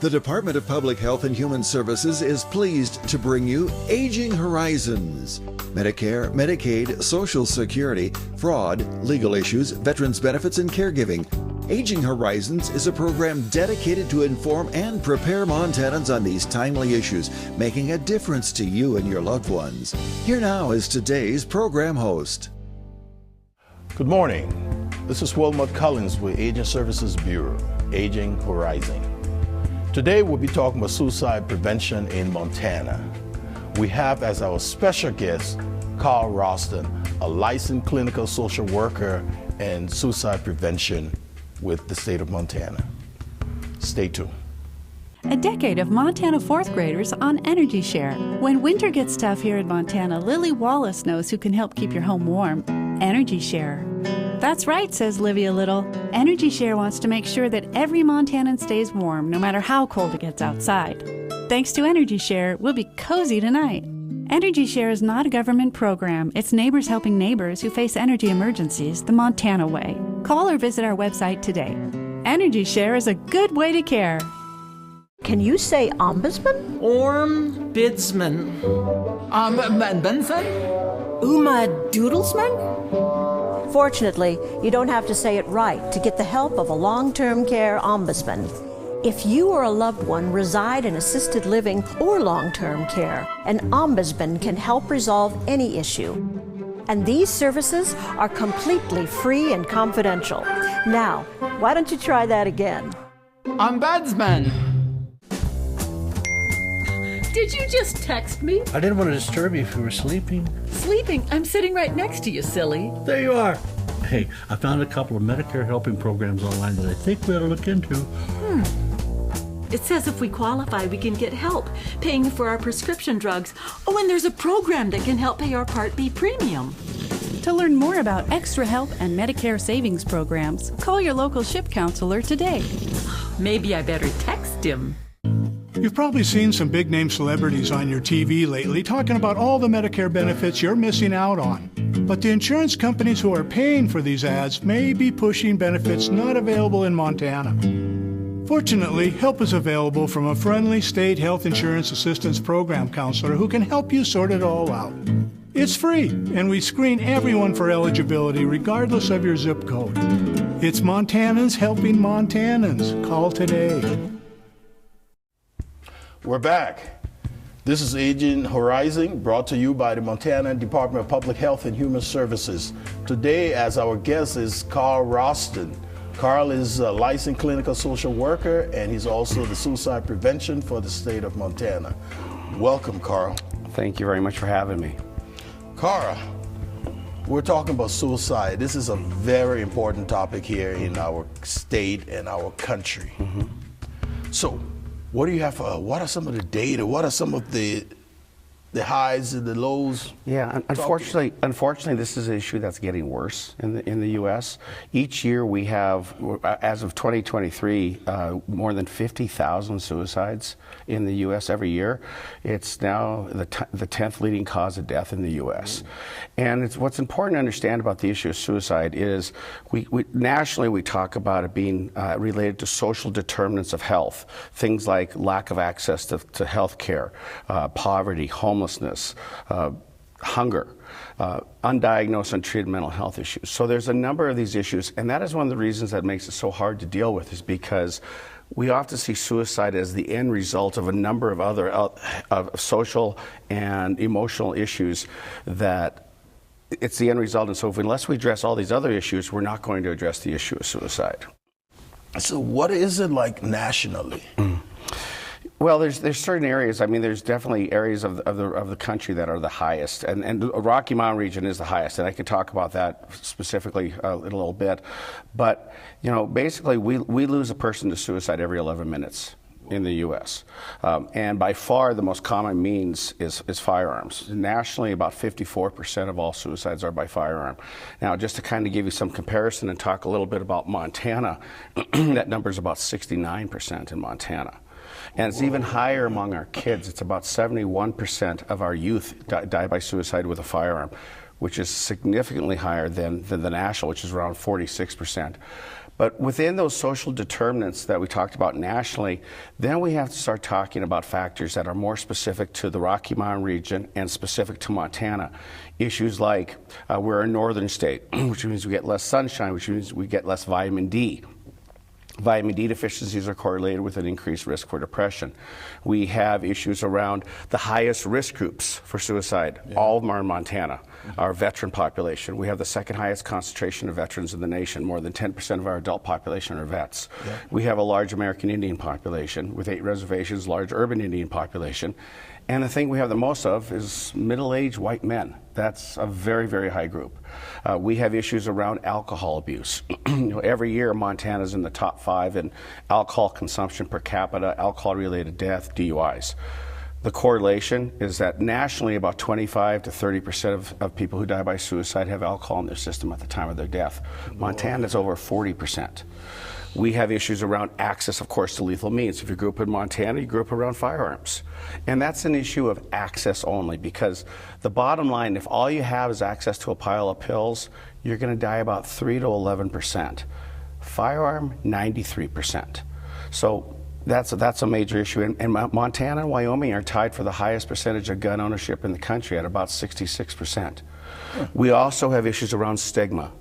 The Department of Public Health and Human Services is pleased to bring you Aging Horizons. Medicare, Medicaid, Social Security, fraud, legal issues, veterans benefits, and caregiving. Aging Horizons is a program dedicated to inform and prepare Montanans on these timely issues, making a difference to you and your loved ones. Here now is today's program host. Good morning. This is Wilmot Collins with Aging Services Bureau, Aging Horizon. Today we'll be talking about suicide prevention in Montana. We have as our special guest Carl Ralston, a licensed clinical social worker and suicide prevention with the state of Montana. Stay tuned. A decade of Montana fourth graders on Energy Share. When winter gets tough here in Montana, Lily Wallace knows who can help keep your home warm. Energy Share. That's right, says Livia Little. Energy Share wants to make sure that every Montanan stays warm, no matter how cold it gets outside. Thanks to Energy Share, we'll be cozy tonight. Energy Share is not a government program. It's neighbors helping neighbors who face energy emergencies the Montana way. Call or visit our website today. Energy Share is a good way to care. Can you say ombudsman? Ombudsman. Ombudsman? Uma Doodlesman? Fortunately, you don't have to say it right to get the help of a long-term care ombudsman. If you or a loved one reside in assisted living or long-term care, an ombudsman can help resolve any issue. And these services are completely free and confidential. Now, why don't you try that again? Ombudsman. Did you just text me? I didn't want to disturb you if you were sleeping. Sleeping? I'm sitting right next to you, silly. There you are. Hey, I found a couple of Medicare helping programs online that I think we ought to look into. It says if we qualify, we can get help paying for our prescription drugs. Oh, and there's a program that can help pay our Part B premium. To learn more about extra help and Medicare savings programs, call your local SHIP counselor today. Maybe I better text him. You've probably seen some big-name celebrities on your TV lately talking about all the Medicare benefits you're missing out on. But the insurance companies who are paying for these ads may be pushing benefits not available in Montana. Fortunately, help is available from a friendly state health insurance assistance program counselor who can help you sort it all out. It's free, and we screen everyone for eligibility regardless of your zip code. It's Montanans helping Montanans. Call today. We're back. This is Aging Horizon, brought to you by the Montana Department of Public Health and Human Services. Today, as our guest is Carl Ralston. Carl is a licensed clinical social worker, and he's also the suicide prevention for the state of Montana. Welcome, Carl. Thank you very much for having me. Carl, we're talking about suicide. This is a very important topic here in our state and our country. So, what do you have? What are some of the data? What are some of the highs and the lows? Yeah, unfortunately, this is an issue that's getting worse in the U.S. Each year we have, as of 2023, more than 50,000 suicides in the U.S. every year. It's now the 10th leading cause of death in the U.S. And what's important to understand about the issue of suicide is we nationally we talk about it being related to social determinants of health, things like lack of access to health care, poverty, homelessness, hunger, undiagnosed and treated mental health issues. So there's a number of these issues, and that is one of the reasons that makes it so hard to deal with, is because we often see suicide as the end result of a number of other of social and emotional issues that it's the end result. And so unless we address all these other issues, we're not going to address the issue of suicide. So what is it like nationally? Well, there's certain areas. I mean, there's definitely areas of the country that are the highest, and the Rocky Mountain region is the highest, and I could talk about that specifically in a little bit. But you know, basically, we lose a person to suicide every 11 minutes in the U.S. And by far the most common means is firearms. Nationally, about 54% of all suicides are by firearm. Now, just to kind of give you some comparison and talk a little bit about Montana, that number is about 69% in Montana. And it's even higher among our kids. It's about 71% of our youth die by suicide with a firearm, which is significantly higher than the national, which is around 46%. But within those social determinants that we talked about nationally, then we have to start talking about factors that are more specific to the Rocky Mountain region and specific to Montana. Issues like we're a northern state, which means we get less sunshine, which means we get less vitamin D. Vitamin D deficiencies are correlated with an increased risk for depression. We have issues around the highest risk groups for suicide. All of them are in Montana. Our veteran population. We have the second highest concentration of veterans in the nation. More than 10% of our adult population are vets. We have a large American Indian population with 8 reservations, large urban Indian population. And the thing we have the most of is middle-aged white men. That's a very, very high group. We have issues around alcohol abuse. Every year, Montana's in the top 5 in alcohol consumption per capita, alcohol-related death, DUIs. The correlation is that nationally, about 25 to 30% of people who die by suicide have alcohol in their system at the time of their death. Montana's over 40%. We have issues around access, of course, to lethal means. If you grew up in Montana, you grew up around firearms. And that's an issue of access only, because the bottom line, if all you have is access to a pile of pills, you're going to die about 3 to 11%. Firearm, 93%. So that's a major issue. And Montana and Wyoming are tied for the highest percentage of gun ownership in the country at about 66%. We also have issues around stigma.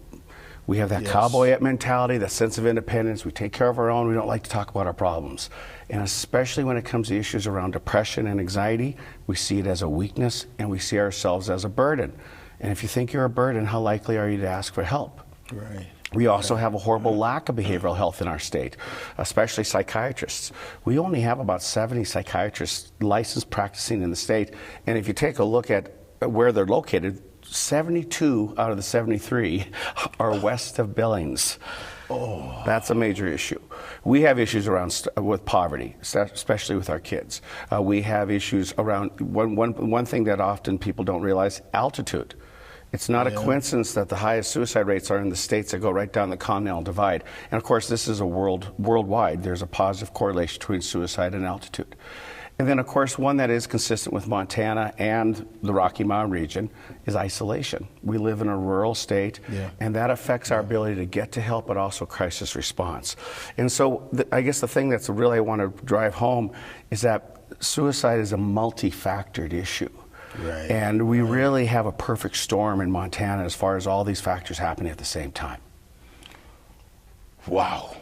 We have that cowboy mentality, that sense of independence. We take care of our own. We don't like to talk about our problems. And especially when it comes to issues around depression and anxiety, we see it as a weakness and we see ourselves as a burden. And if you think you're a burden, how likely are you to ask for help? Right. We also have a horrible lack of behavioral health in our state, especially psychiatrists. We only have about 70 psychiatrists licensed practicing in the state. And if you take a look at where they're located, 72 out of the 73 are west of Billings. Oh, that's a major issue. We have issues around with poverty, especially with our kids. We have issues around one thing that often people don't realize: altitude. It's not a coincidence that the highest suicide rates are in the states that go right down the Continental Divide. And of course, this is a worldwide. There's a positive correlation between suicide and altitude. And then, of course, one that is consistent with Montana and the Rocky Mountain region is isolation. We live in a rural state, and that affects our ability to get to help, but also crisis response. And so I guess the thing that's really I want to drive home is that suicide is a multi-factored issue. Right. And we really have a perfect storm in Montana as far as all these factors happening at the same time. Wow.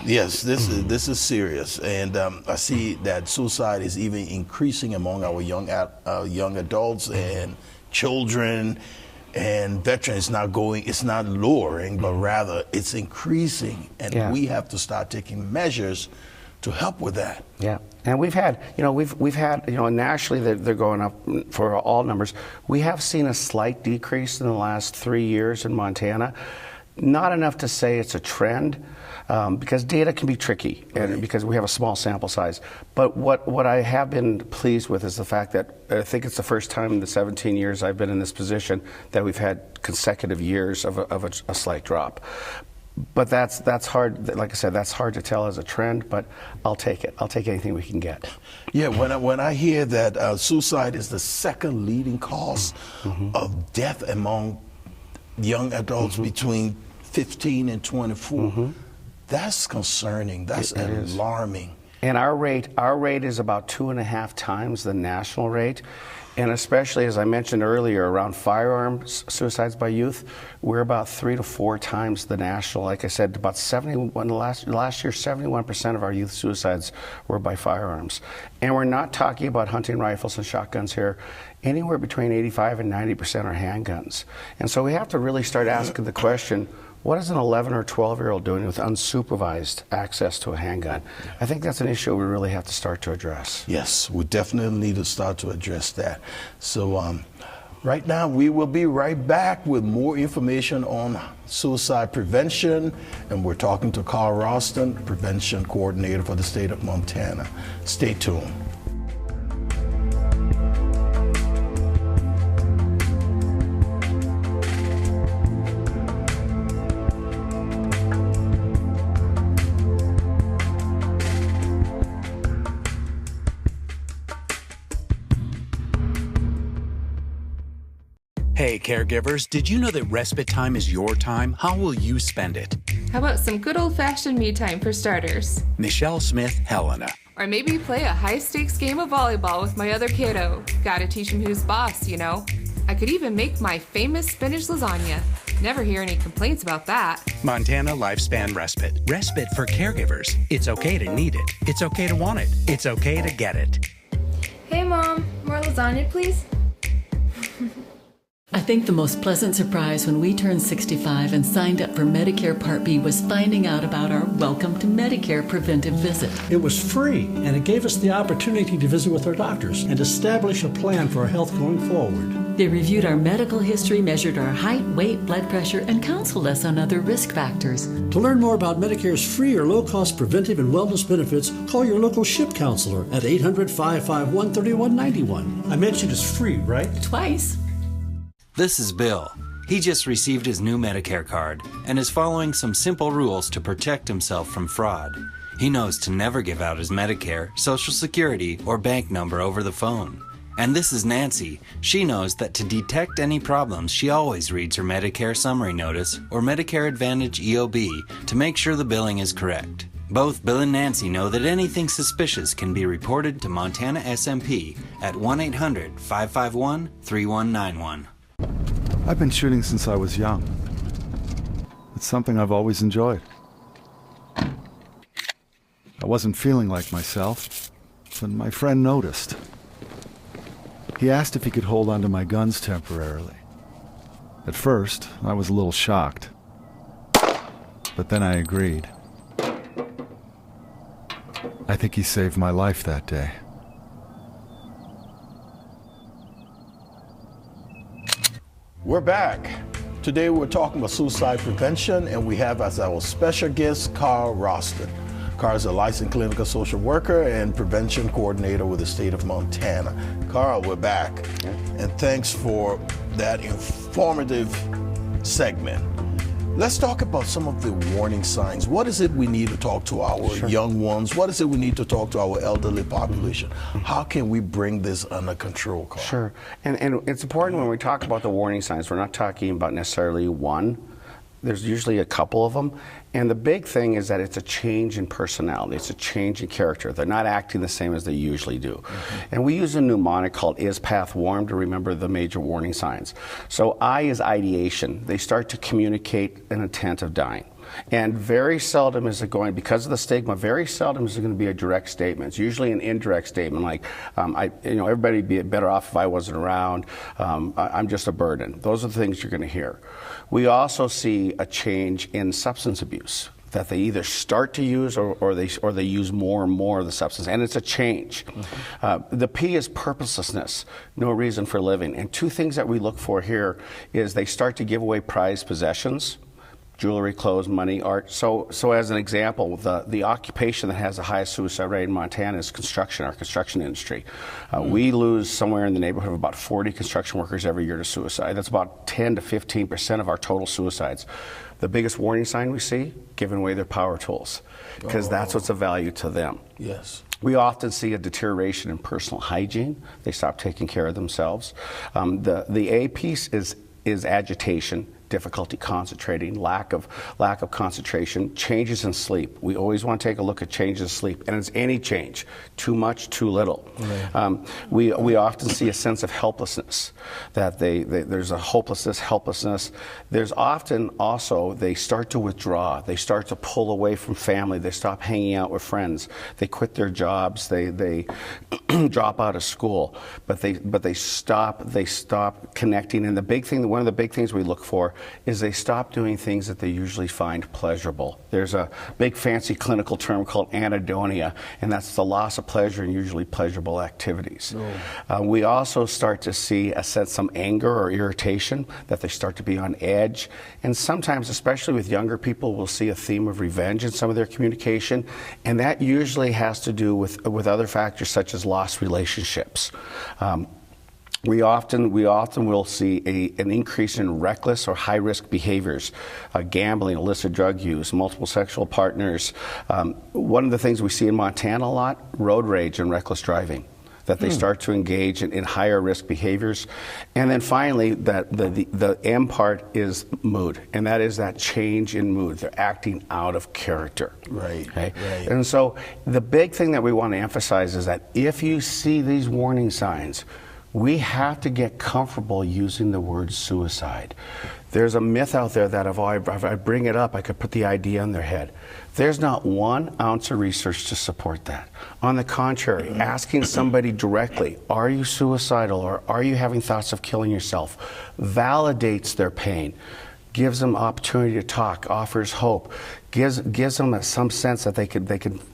Yes, this is serious, and I see that suicide is even increasing among our young adults and children, and veterans. It's not lowering, but rather it's increasing, and we have to start taking measures to help with that. Yeah, and we've had nationally they're going up for all numbers. We have seen a slight decrease in the last 3 years in Montana. Not enough to say it's a trend, because data can be tricky, and because we have a small sample size. But what I have been pleased with is the fact that I think it's the first time in the 17 years I've been in this position that we've had consecutive years of a slight drop. But that's hard. Like I said, that's hard to tell as a trend. But I'll take it. I'll take anything we can get. Yeah. When I hear that suicide is the second leading cause of death among young adults between 15 and 24, that's concerning. That's alarming. And our rate is about 2.5 times the national rate. And especially, as I mentioned earlier, around firearms suicides by youth, we're about 3 to 4 times the national. Like I said, about 71 last year, 71% of our youth suicides were by firearms. And we're not talking about hunting rifles and shotguns here. Anywhere between 85 and 90% are handguns. And so we have to really start asking the question, what is an 11 or 12-year-old doing with unsupervised access to a handgun? I think that's an issue we really have to start to address. Yes, we definitely need to start to address that. So right now, we will be right back with more information on suicide prevention. And we're talking to Carl Ralston, Prevention Coordinator for the state of Montana. Stay tuned. Hey, caregivers, did you know that respite time is your time? How will you spend it? How about some good old-fashioned me time for starters? Michelle Smith, Helena. Or maybe play a high-stakes game of volleyball with my other kiddo. Gotta teach him who's boss, you know? I could even make my famous spinach lasagna. Never hear any complaints about that. Montana Lifespan Respite. Respite for caregivers. It's okay to need it. It's okay to want it. It's okay to get it. Hey, Mom. More lasagna, please? I think the most pleasant surprise when we turned 65 and signed up for Medicare Part B was finding out about our Welcome to Medicare preventive visit. It was free, and it gave us the opportunity to visit with our doctors and establish a plan for our health going forward. They reviewed our medical history, measured our height, weight, blood pressure, and counseled us on other risk factors. To learn more about Medicare's free or low-cost preventive and wellness benefits, call your local SHIP counselor at 800-551-3191. I mentioned it's free, right? Twice. This is Bill. He just received his new Medicare card and is following some simple rules to protect himself from fraud. He knows to never give out his Medicare, Social Security, or bank number over the phone. And this is Nancy. She knows that to detect any problems, she always reads her Medicare Summary Notice or Medicare Advantage EOB to make sure the billing is correct. Both Bill and Nancy know that anything suspicious can be reported to Montana SMP at 1-800-551-3191. I've been shooting since I was young. It's something I've always enjoyed. I wasn't feeling like myself, but my friend noticed. He asked if he could hold onto my guns temporarily. At first, I was a little shocked, but then I agreed. I think he saved my life that day. We're back. Today we're talking about suicide prevention, and we have as our special guest Carl Roston. Carl is a licensed clinical social worker and prevention coordinator with the state of Montana. Carl, we're back, and thanks for that informative segment. Let's talk about some of the warning signs. What is it we need to talk to our young ones? What is it we need to talk to our elderly population? How can we bring this under control, Carl? Sure. And it's important when we talk about the warning signs, we're not talking about necessarily one. There's usually a couple of them. And the big thing is that it's a change in personality. It's a change in character. They're not acting the same as they usually do. And we use a mnemonic called Is Path Warm to remember the major warning signs. So I is ideation. They start to communicate an intent of dying. And very seldom is it going, because of the stigma, very seldom is it going to be a direct statement. It's usually an indirect statement, like, everybody would be better off if I wasn't around. I'm just a burden. Those are the things you're going to hear. We also see a change in substance abuse, that they either start to use or they use more and more of the substance, and it's a change. The P is purposelessness, no reason for living. And two things that we look for here is they start to give away prized possessions. Jewelry, clothes, money, art. So as an example, the occupation that has the highest suicide rate in Montana is construction, our construction industry. We lose somewhere in the neighborhood of about 40 construction workers every year to suicide. That's about 10 to 15% of our total suicides. The biggest warning sign we see, giving away their power tools, because that's what's of value to them. Yes. We often see a deterioration in personal hygiene. They stop taking care of themselves. The A piece is agitation, difficulty concentrating, lack of concentration, changes in sleep. We always want to take a look at changes in sleep, and it's any change, too much, too little. Right. We often see a sense of helplessness, that there's a hopelessness, helplessness. There's often also they start to withdraw, they start to pull away from family, they stop hanging out with friends, they quit their jobs, they drop out of school, but they stop connecting. And one of the big things we look for is they stop doing things that they usually find pleasurable. There's a big fancy clinical term called anhedonia, and that's the loss of pleasure in usually pleasurable activities. We also start to see some anger or irritation, that they start to be on edge. And sometimes, especially with younger people, we'll see a theme of revenge in some of their communication, and that usually has to do with other factors such as lost relationships. We often will see an increase in reckless or high-risk behaviors, gambling, illicit drug use, multiple sexual partners. One of the things we see in Montana a lot, road rage and reckless driving. that they start to engage in higher risk behaviors. And then finally, that the M part is mood, and that is that change in mood. They're acting out of character. Right. Okay? Right. And so the big thing that we want to emphasize is that if you see these warning signs, we have to get comfortable using the word suicide. There's a myth out there that if I bring it up, I could put the idea in their head. There's not 1 ounce of research to support that. On the contrary, asking somebody directly, are you suicidal or are you having thoughts of killing yourself, validates their pain, gives them opportunity to talk, offers hope, gives them some sense that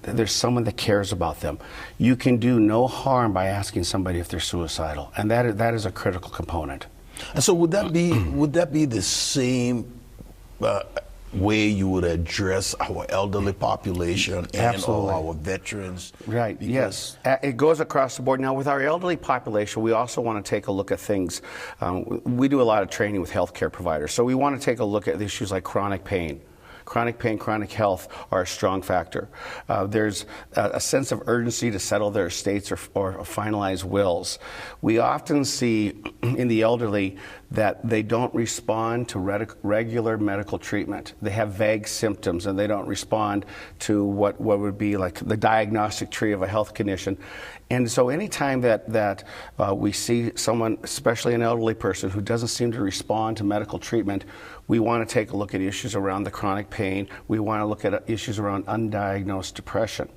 there's someone that cares about them. You can do no harm by asking somebody if they're suicidal, and that is a critical component. And so would that be the same way you would address our elderly population and all our veterans? Right, yes. It goes across the board. Now, with our elderly population, we also want to take a look at things. We do a lot of training with healthcare providers, so we want to take a look at issues like chronic pain. Chronic pain, chronic health are a strong factor. There's a sense of urgency to settle their estates or finalize wills. We often see in the elderly that they don't respond to regular medical treatment. They have vague symptoms and they don't respond to what would be like the diagnostic tree of a health condition. And so anytime that we see someone, especially an elderly person, who doesn't seem to respond to medical treatment, we want to take a look at issues around the chronic pain. We want to look at issues around undiagnosed depression.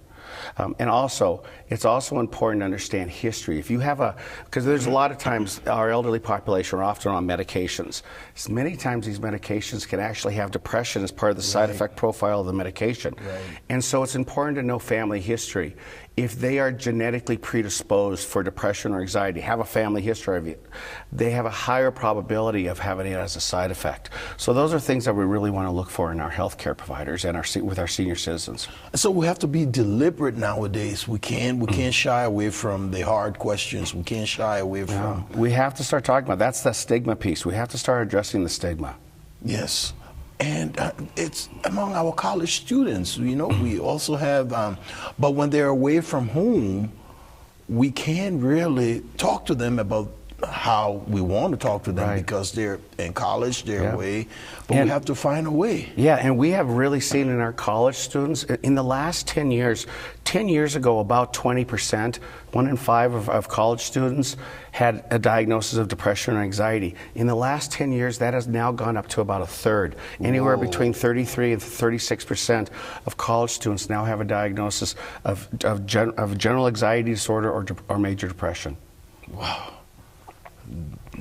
And also, it's also important to understand history. If you have because there's a lot of times our elderly population are often on medications. So many times these medications can actually have depression as part of the side effect profile of the medication. Right. And so it's important to know family history. If they are genetically predisposed for depression or anxiety, have a family history of it, they have a higher probability of having it as a side effect. So those are things that we really want to look for in our healthcare providers and with our senior citizens. So we have to be deliberate nowadays. We can't shy away from the hard questions. We can't shy away from. We have to start talking about that's the stigma piece. We have to start addressing the stigma. Yes. And it's among our college students, we also have, but when they're away from home, we can't really talk to them about how we want to talk to them because they're in college, they're away, but we have to find a way. Yeah, and we have really seen in our college students, in the last 10 years ago, about 20%, 1 in 5 of college students had a diagnosis of depression or anxiety. In the last 10 years, that has now gone up to about a third. Anywhere between 33 and 36% of college students now have a diagnosis of general anxiety disorder or major depression. Wow.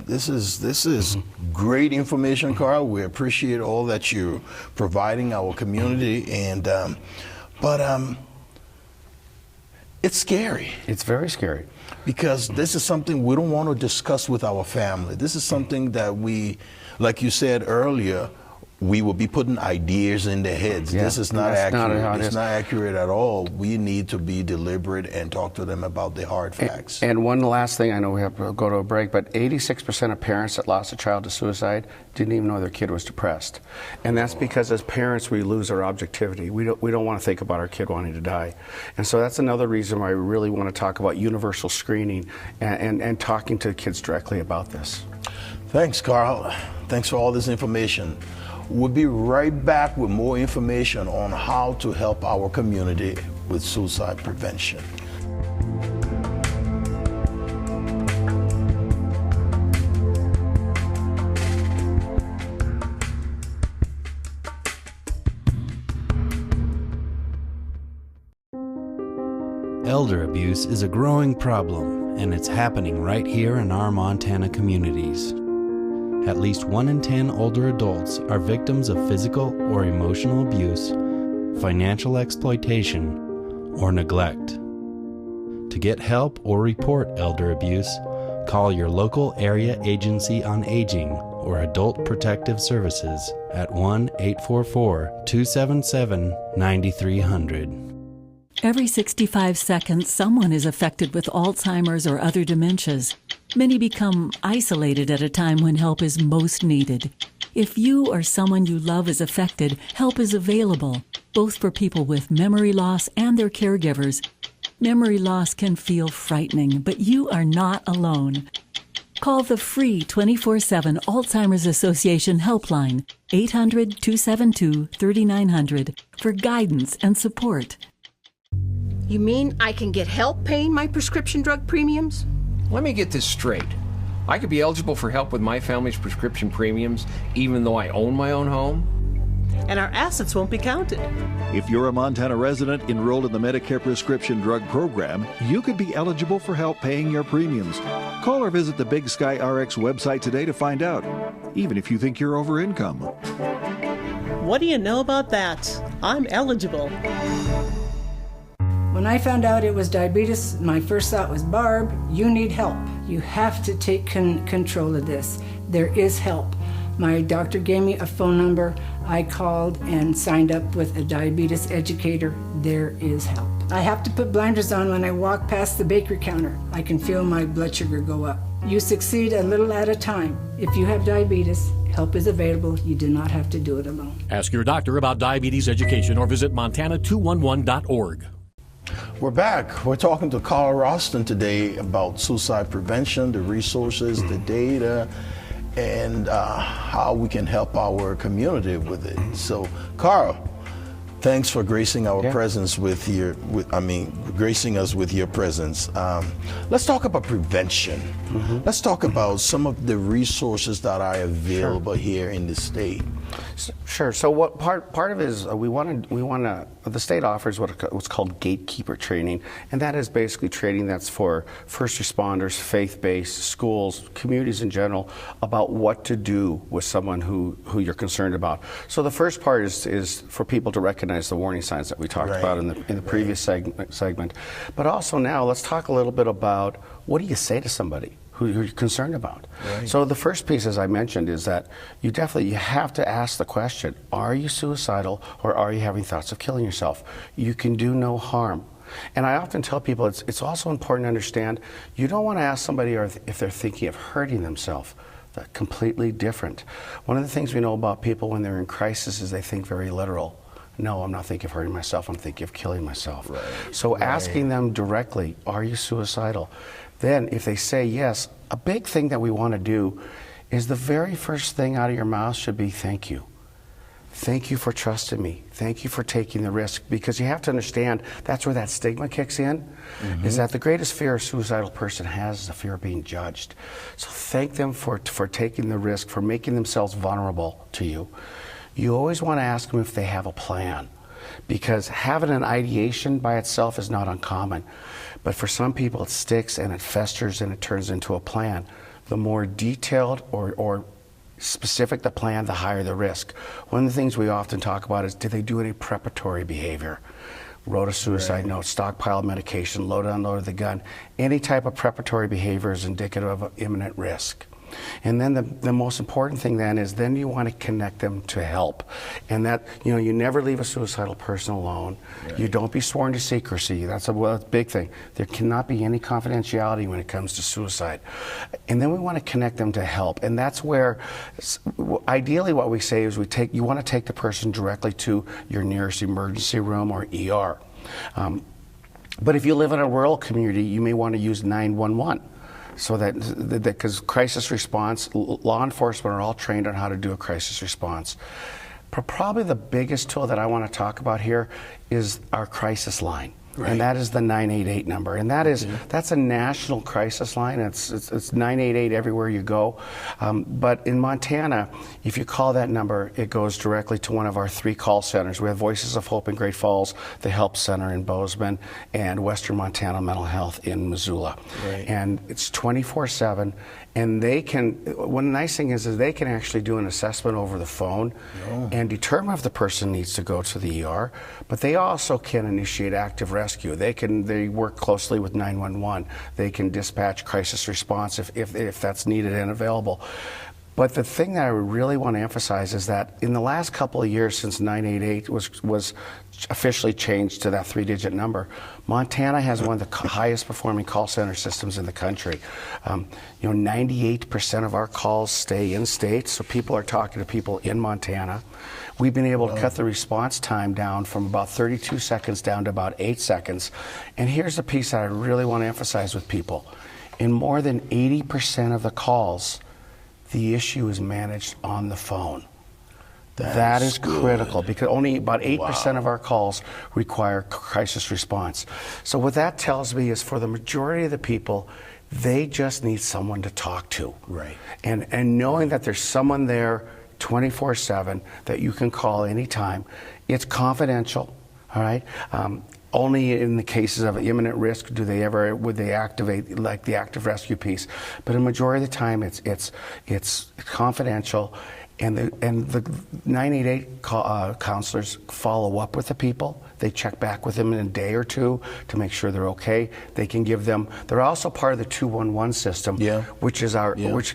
This is great information, Carl. We appreciate all that you're providing our community, and but it's scary. It's very scary because this is something we don't want to discuss with our family. This is something that we, like you said earlier, we will be putting ideas in their heads. Yeah, this is not accurate. It's not accurate at all. We need to be deliberate and talk to them about the hard facts. And one last thing, I know we have to go to a break, but 86% of parents that lost a child to suicide didn't even know their kid was depressed. And that's because as parents, we lose our objectivity. We don't want to think about our kid wanting to die. And so that's another reason why we really want to talk about universal screening and talking to kids directly about this. Thanks, Carl. Thanks for all this information. We'll be right back with more information on how to help our community with suicide prevention. Elder abuse is a growing problem, and it's happening right here in our Montana communities. At least 1 in 10 older adults are victims of physical or emotional abuse, financial exploitation, or neglect. To get help or report elder abuse, call your local area agency on aging or Adult Protective Services at 1-844-277-9300. Every 65 seconds, someone is affected with Alzheimer's or other dementias. Many become isolated at a time when help is most needed. If you or someone you love is affected, help is available, both for people with memory loss and their caregivers. Memory loss can feel frightening, but you are not alone. Call the free 24/7 Alzheimer's Association helpline, 800-272-3900, for guidance and support. You mean I can get help paying my prescription drug premiums? Let me get this straight. I could be eligible for help with my family's prescription premiums even though I own my own home? And our assets won't be counted. If you're a Montana resident enrolled in the Medicare prescription drug program, you could be eligible for help paying your premiums. Call or visit the Big Sky RX website today to find out, even if you think you're over income. What do you know about that? I'm eligible. When I found out it was diabetes, my first thought was, Barb, you need help. You have to take control of this. There is help. My doctor gave me a phone number. I called and signed up with a diabetes educator. There is help. I have to put blinders on when I walk past the bakery counter. I can feel my blood sugar go up. You succeed a little at a time. If you have diabetes, help is available. You do not have to do it alone. Ask your doctor about diabetes education or visit montana211.org. We're back. We're talking to Carl Ralston today about suicide prevention, the resources, the data, and how we can help our community with it. So, Carl, thanks for gracing our presence gracing us with your presence. Let's talk about prevention. Let's talk about some of the resources that are available here in the state. Sure. So what part of it is we want to the state offers what's called gatekeeper training, and that is basically training that's for first responders, faith-based, schools, communities in general, about what to do with someone who you're concerned about. So the first part is for people to recognize the warning signs that we talked about in the previous segment. But also now let's talk a little bit about what do you say to somebody who you're concerned about. So the first piece, as I mentioned, is that you have to ask the question, are you suicidal or are you having thoughts of killing yourself? You can do no harm. And I often tell people it's also important to understand you don't want to ask somebody if they're thinking of hurting themselves. That's completely different. One of the things we know about people when they're in crisis is they think very literal. No, I'm not thinking of hurting myself, I'm thinking of killing myself. So asking them directly, are you suicidal? Then if they say yes, a big thing that we want to do is the very first thing out of your mouth should be thank you. Thank you for trusting me. Thank you for taking the risk. Because you have to understand, that's where that stigma kicks in, is that the greatest fear a suicidal person has is the fear of being judged. So thank them for taking the risk, for making themselves vulnerable to you. You always want to ask them if they have a plan. Because having an ideation by itself is not uncommon. But for some people it sticks and it festers and it turns into a plan. The more detailed or specific the plan, the higher the risk. One of the things we often talk about is, do they do any preparatory behavior? Wrote a suicide note, stockpile medication, load and unload the gun. Any type of preparatory behavior is indicative of imminent risk. And then the most important thing then is then you want to connect them to help. And that, you never leave a suicidal person alone. You don't be sworn to secrecy. That's a big thing. There cannot be any confidentiality when it comes to suicide. And then we want to connect them to help. And that's where, ideally what we say is you want to take the person directly to your nearest emergency room or ER. But if you live in a rural community, you may want to use 911. So because crisis response, law enforcement are all trained on how to do a crisis response. But probably the biggest tool that I want to talk about here is our crisis line. And that is the 988 number. And that's a national crisis line. It's 988 everywhere you go. But in Montana, if you call that number, it goes directly to one of our 3 call centers. We have Voices of Hope in Great Falls, the Help Center in Bozeman, and Western Montana Mental Health in Missoula. And it's 24/7. And one nice thing is they can actually do an assessment over the phone and determine if the person needs to go to the ER. But they also can initiate active rescue. They work closely with 911. They can dispatch crisis response if that's needed and available. But the thing that I really want to emphasize is that in the last couple of years since 988 was officially changed to that 3-digit number, Montana has one of the highest performing call center systems in the country. 98% of our calls stay in state, so people are talking to people in Montana. we've been able to cut the response time down from about 32 seconds down to about 8 seconds. And here's the piece that I really want to emphasize with people. In more than 80% of the calls, the issue is managed on the phone. That is critical because only about 8% of our calls require crisis response. So what that tells me is for the majority of the people, they just need someone to talk to. Right. And knowing that there's someone there 24/7 that you can call anytime. It's confidential, all right? Only in the cases of imminent risk would they activate like the active rescue piece. But a majority of the time it's confidential. And the 988 counselors follow up with the people. They check back with them in a day or two to make sure they're okay. They can give them. They're also part of the 211 system, which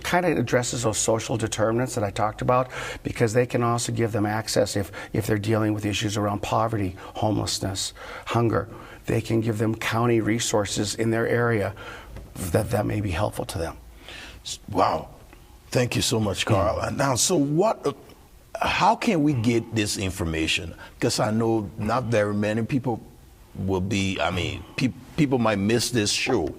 kind of addresses those social determinants that I talked about, because they can also give them access if they're dealing with issues around poverty, homelessness, hunger. They can give them county resources in their area that may be helpful to them. Wow. Thank you so much, Carl. Now, so how can we get this information? Because I know not very many people will be, people might miss this show.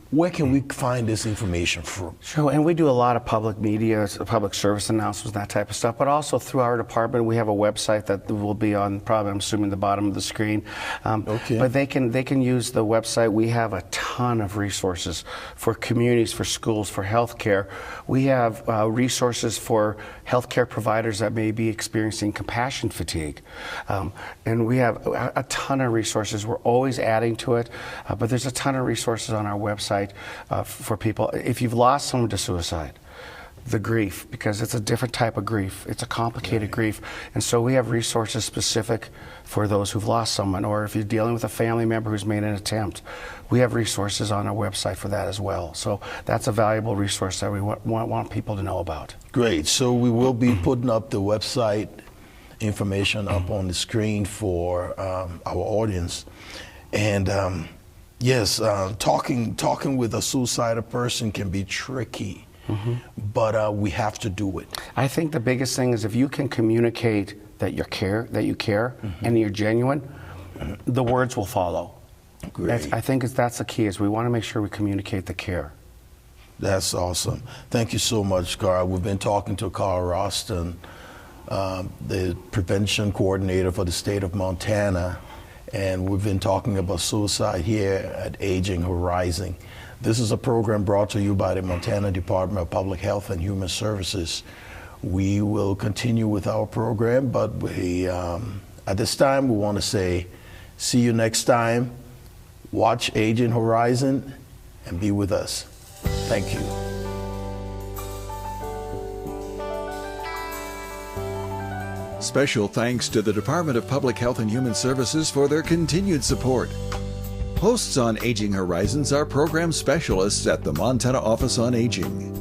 Where can we find this information from? Sure, and we do a lot of public media, public service announcements, that type of stuff, but also through our department, we have a website that will be on, probably, I'm assuming, the bottom of the screen. But they can use the website. We have a ton of resources for communities, for schools, for healthcare. We have resources for healthcare providers that may be experiencing compassion fatigue. And we have a ton of resources. We're always adding to it, but there's a ton of resources on our website for people. If you've lost someone to suicide, the grief, because it's a different type of grief. It's a complicated grief. And so we have resources specific for those who've lost someone, or if you're dealing with a family member who's made an attempt, we have resources on our website for that as well. So that's a valuable resource that we want people to know about. Great. So we will be putting up the website information up on the screen for our audience. And yes, talking with a suicidal person can be tricky. But we have to do it. I think the biggest thing is if you can communicate that you care, and you're genuine, the words will follow. I think that's the key, is we want to make sure we communicate the care. That's awesome. Thank you so much, Carl. We've been talking to Carl Roston, the prevention coordinator for the state of Montana, and we've been talking about suicide here at Aging Horizon. This is a program brought to you by the Montana Department of Public Health and Human Services. We will continue with our program, but at this time we want to say, see you next time. Watch Aging Horizon and be with us. Thank you. Special thanks to the Department of Public Health and Human Services for their continued support. Hosts on Aging Horizons are program specialists at the Montana Office on Aging.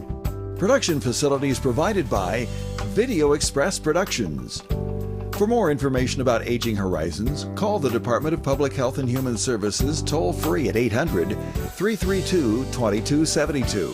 Production facilities provided by Video Express Productions. For more information about Aging Horizons, call the Department of Public Health and Human Services toll-free at 800-332-2272.